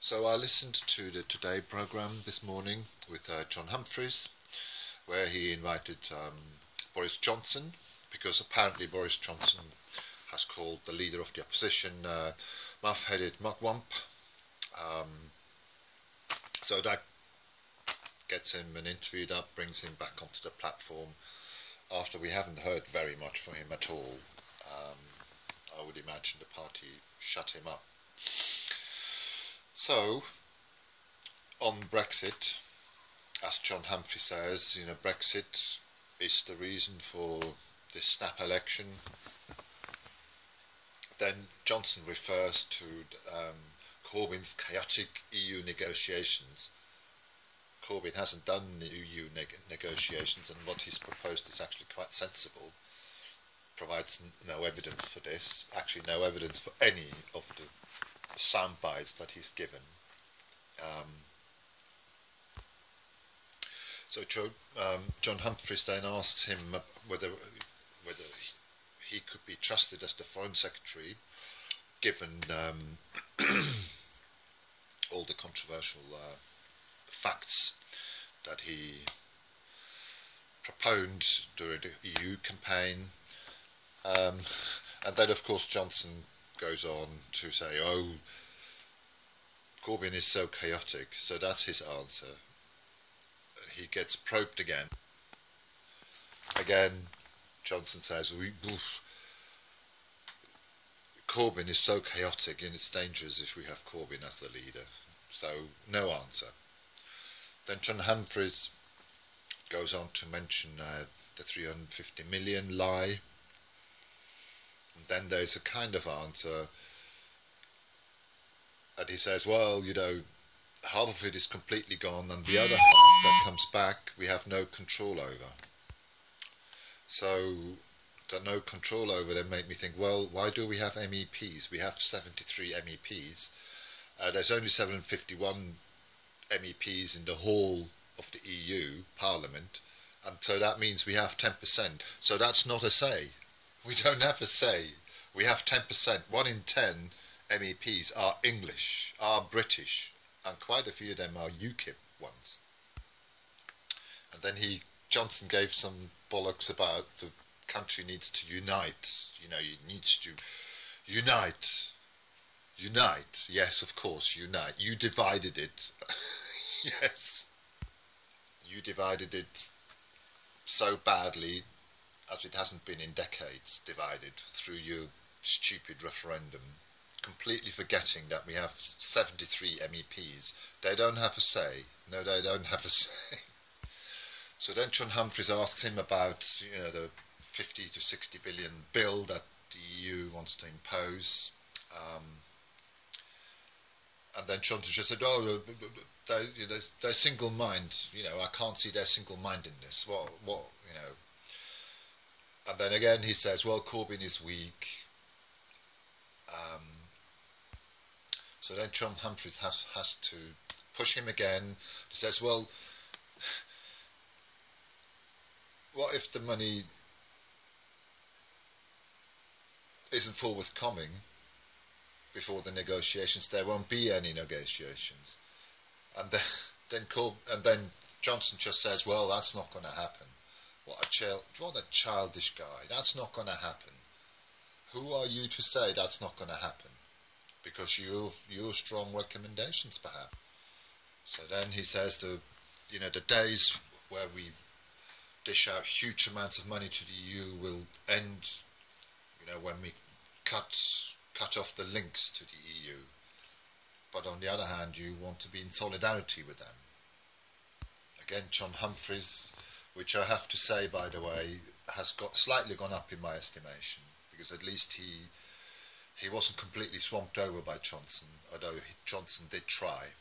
So I listened to the Today programme this morning with John Humphreys, where he invited Boris Johnson, because apparently Boris Johnson has called the leader of the opposition muff-headed mugwump. So that gets him an interview, that brings him back onto the platform after we haven't heard very much from him at all. I would imagine the party shut him up. So, on Brexit, as John Humphrey says, Brexit is the reason for this snap election. Then Johnson refers to Corbyn's chaotic EU negotiations. Corbyn hasn't done EU negotiations, and what he's proposed is actually quite sensible. Provides no evidence for this, actually no evidence for any of the sound bites that he's given. So John Humphreys then asks him whether he could be trusted as the Foreign Secretary, given all the controversial facts that he proponed during the EU campaign. And then, of course, Johnson goes on to say, oh, Corbyn is so chaotic, so that's his answer. He gets probed again. Again, Johnson says, Corbyn is so chaotic and it's dangerous if we have Corbyn as the leader. So, no answer. Then John Humphreys goes on to mention the 350 million lie. And then there's a kind of answer, and he says, well, half of it is completely gone, and the other half that comes back, we have no control over. So, the no control over then made me think, well, why do we have MEPs? We have 73 MEPs. There's only 751 MEPs in the whole of the EU Parliament, and so that means we have 10%. So that's not a say. We don't have a say. We have 10%. 1 in 10 MEPs are English, are British, and quite a few of them are UKIP ones. And then Johnson gave some bollocks about the country needs to unite. It needs to unite. Unite. Yes, of course, unite. You divided it. Yes. You divided it so badly as it hasn't been in decades, divided through your stupid referendum, completely forgetting that we have 73 MEPs. They don't have a say. No, they don't have a say. So then John Humphreys asks him about, the 50 to 60 billion bill that the EU wants to impose. And then Johnson just said, oh, they're single mind. I can't see their single mindedness. What. And then again he says, well, Corbyn is weak. So then John Humphreys has to push him again. He says, well, what if the money isn't forthcoming before the negotiations? There won't be any negotiations. And then Johnson just says, well, that's not going to happen. What a childish guy. That's not going to happen. Who are you to say that's not going to happen? Because you've strong recommendations, perhaps. So then he says the days where we dish out huge amounts of money to the EU will end, when we cut off the links to the EU. But on the other hand, you want to be in solidarity with them. Again, John Humphreys, which I have to say, by the way, has slightly gone up in my estimation, because at least he wasn't completely swamped over by Johnson, although Johnson did try.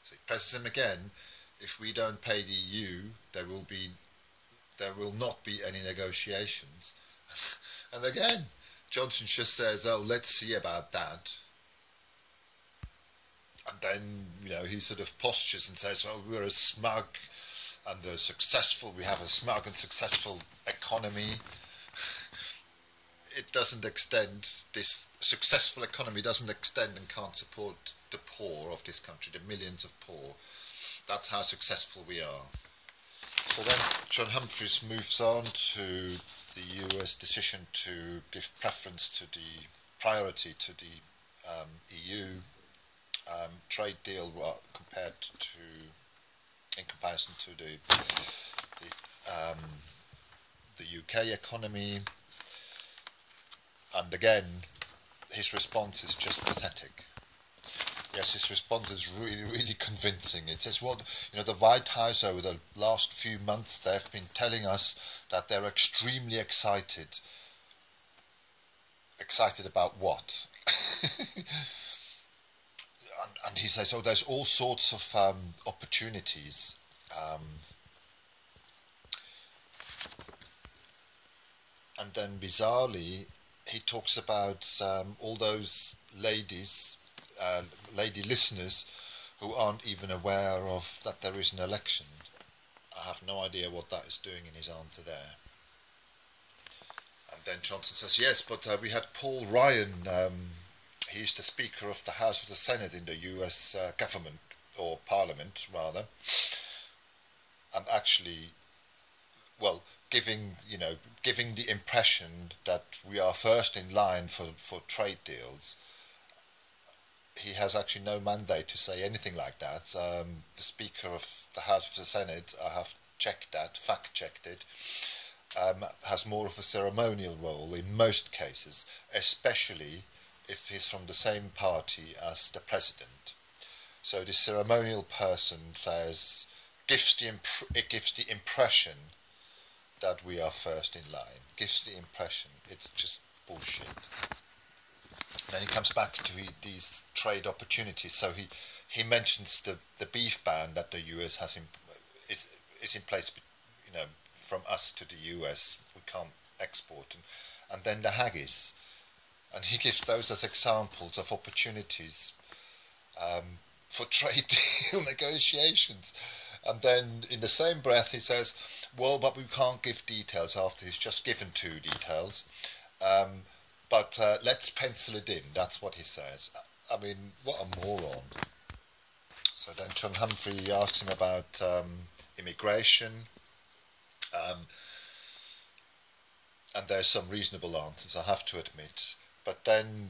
So he presses him again, if we don't pay the EU, there will not be any negotiations. And again, Johnson just says, oh, let's see about that. And then, he sort of postures and says, well, we're a smug and we have a smug and successful economy. it doesn't extend, this successful economy doesn't extend and can't support the poor of this country, the millions of poor. That's how successful we are. So then John Humphreys moves on to the US decision to give preference to the priority to the EU trade deal compared to, in comparison to the UK economy. And again, his response is just pathetic. Yes, his response is really, really convincing. It says, well, you know, the White House over the last few months, they've been telling us that they're extremely excited. Excited about what? and he says, oh, there's all sorts of opportunities. And then bizarrely, he talks about all those ladies, lady listeners, who aren't even aware of that there is an election. I have no idea what that is doing in his answer there. And then Johnson says, yes, but we had Paul Ryan, he's the Speaker of the House of the Senate in the US government, or Parliament rather, and actually, well, giving the impression that we are first in line for trade deals. He has actually no mandate to say anything like that. The Speaker of the House of the Senate, I have checked that, fact-checked it, has more of a ceremonial role in most cases, especially if he's from the same party as the President. So the ceremonial person says, it gives the impression that we are first in line. Gives the impression. It's just bullshit. Then he comes back to these trade opportunities. So he mentions the beef ban that the US has is in place, you know, from us to the US. We can't export them. And then the haggis. And he gives those as examples of opportunities for trade deal negotiations. And then in the same breath he says, well, but we can't give details after he's just given 2 details. But let's pencil it in. That's what he says. I mean, what a moron. So then John Humphrey asks him about immigration. And there's some reasonable answers, I have to admit. But then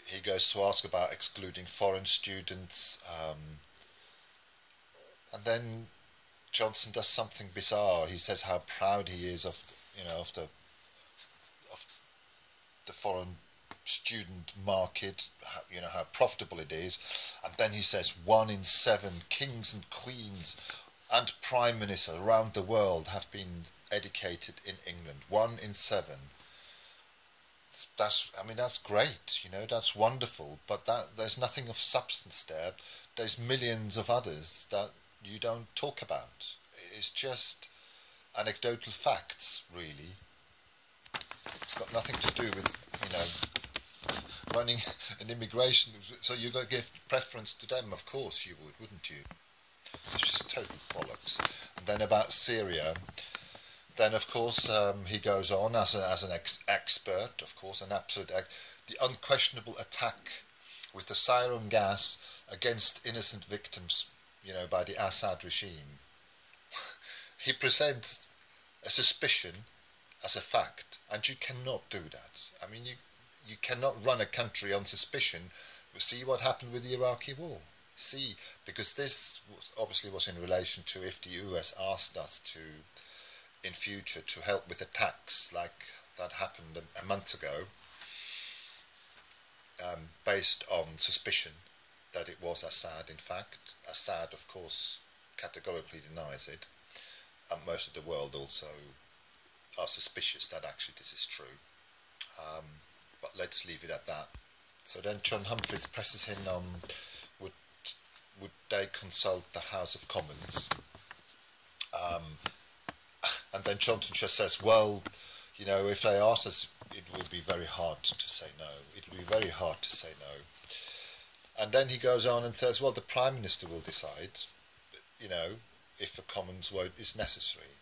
he goes to ask about excluding foreign students. And then Johnson does something bizarre. He says how proud he is of the foreign student market, how profitable it is. And then he says 1 in 7 kings and queens and prime ministers around the world have been educated in England. 1 in 7. That's great, that's wonderful, but there's nothing of substance there. There's millions of others that you don't talk about. It's just anecdotal facts, really. It's got nothing to do with, running an immigration. So you've got to give preference to them, of course you would, wouldn't you? It's just total bollocks. And then about Syria. Then, of course, he goes on as an expert, of course, an absolute the unquestionable attack with the sarin gas against innocent victims, by the Assad regime. He presents a suspicion as a fact, and you cannot do that. I mean, you cannot run a country on suspicion. See what happened with the Iraqi war. See, because this obviously was in relation to if the US asked us to, in future, to help with attacks like that happened a month ago, based on suspicion that it was Assad. In fact, Assad, of course, categorically denies it, and most of the world also are suspicious that actually this is true. But let's leave it at that. So then John Humphreys presses him on would they consult the House of Commons? And then Johnson just says, well, if they ask us, it would be very hard to say no. It would be very hard to say no. And then he goes on and says, well, the Prime Minister will decide, if a Commons vote is necessary.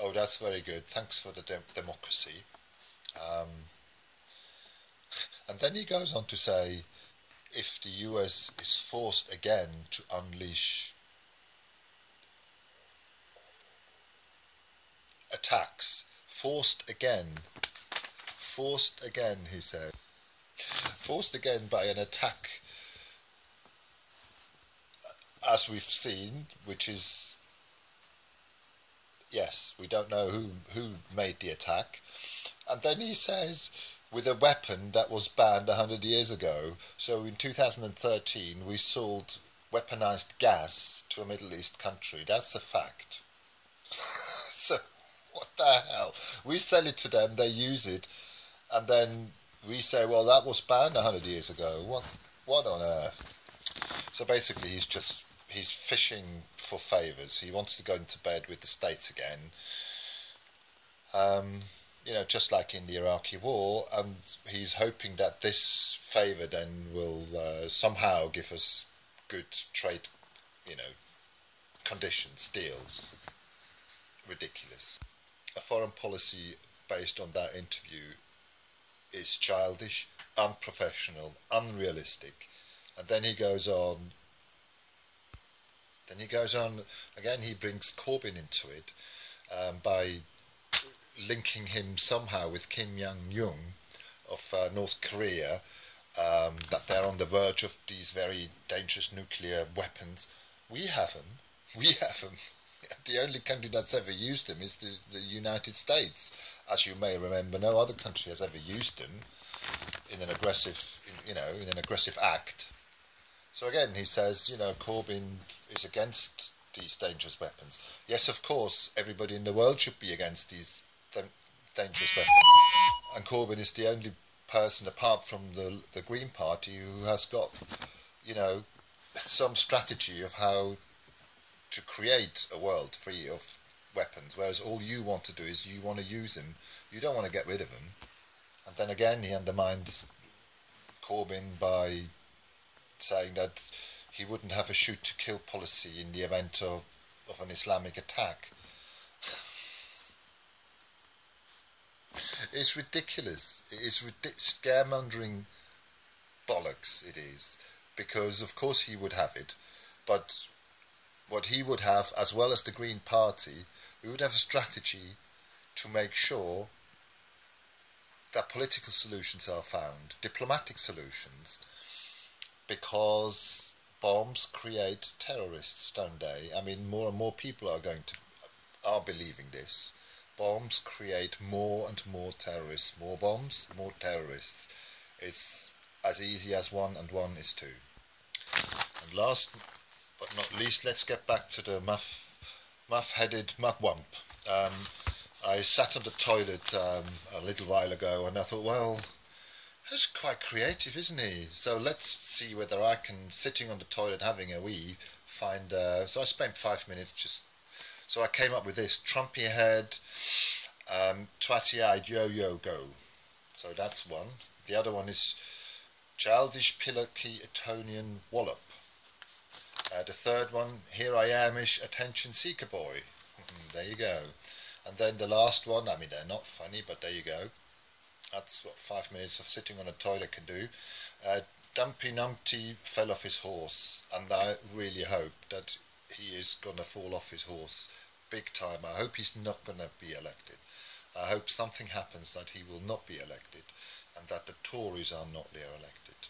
Oh, that's very good. Thanks for the democracy. Um, and then he goes on to say, if the US is forced again to unleash attacks, forced again, he said, forced again by an attack, as we've seen, which is, yes, we don't know who made the attack. And then he says, with a weapon that was banned 100 years ago. So in 2013, we sold weaponized gas to a Middle East country. That's a fact. So, what the hell? We sell it to them, they use it, and then we say, well, that was banned 100 years ago. What on earth? So basically, he's fishing for favours. He wants to go into bed with the States again. Just like in the Iraqi war, and he's hoping that this favour then will somehow give us good trade, conditions, deals. Ridiculous. A foreign policy based on that interview is childish, unprofessional, unrealistic. And then he goes on, again he brings Corbyn into it by linking him somehow with Kim Jong-un of North Korea, that they're on the verge of these very dangerous nuclear weapons. We have them. The only country that's ever used them is the United States. As you may remember, no other country has ever used them in an aggressive act. So again, he says, Corbyn is against these dangerous weapons. Yes, of course, everybody in the world should be against these dangerous weapons. And Corbyn is the only person, apart from the Green Party, who has got, some strategy of how to create a world free of weapons, whereas all you want to do is you want to use them. You don't want to get rid of them. And then again, he undermines Corbyn by saying that he wouldn't have a shoot-to-kill policy in the event of an Islamic attack. It's ridiculous. It is scaremongering bollocks, it is. Because, of course, he would have it. But what he would have, as well as the Green Party, we would have a strategy to make sure that political solutions are found, diplomatic solutions, because bombs create terrorists, don't they? I mean, more and more people are believing this. Bombs create more and more terrorists. More bombs, more terrorists. It's as easy as 1 and 1 is 2. And last but not least, let's get back to the muff-headed mugwump. I sat on the toilet a little while ago, and I thought, well, that's quite creative, isn't he? So let's see whether I can, sitting on the toilet having a wee, find... so I spent 5 minutes So I came up with this: Trumpy head, twatty-eyed yo-yo-go. So that's one. The other one is childish pillocky Etonian wallop. The third one, here I am-ish attention seeker boy. There you go. And then the last one, I mean, they're not funny, but there you go. That's what 5 minutes of sitting on a toilet can do. Dumpy Numpty fell off his horse, and I really hope that he is going to fall off his horse big time. I hope he's not going to be elected. I hope something happens that he will not be elected, and that the Tories are not there elected.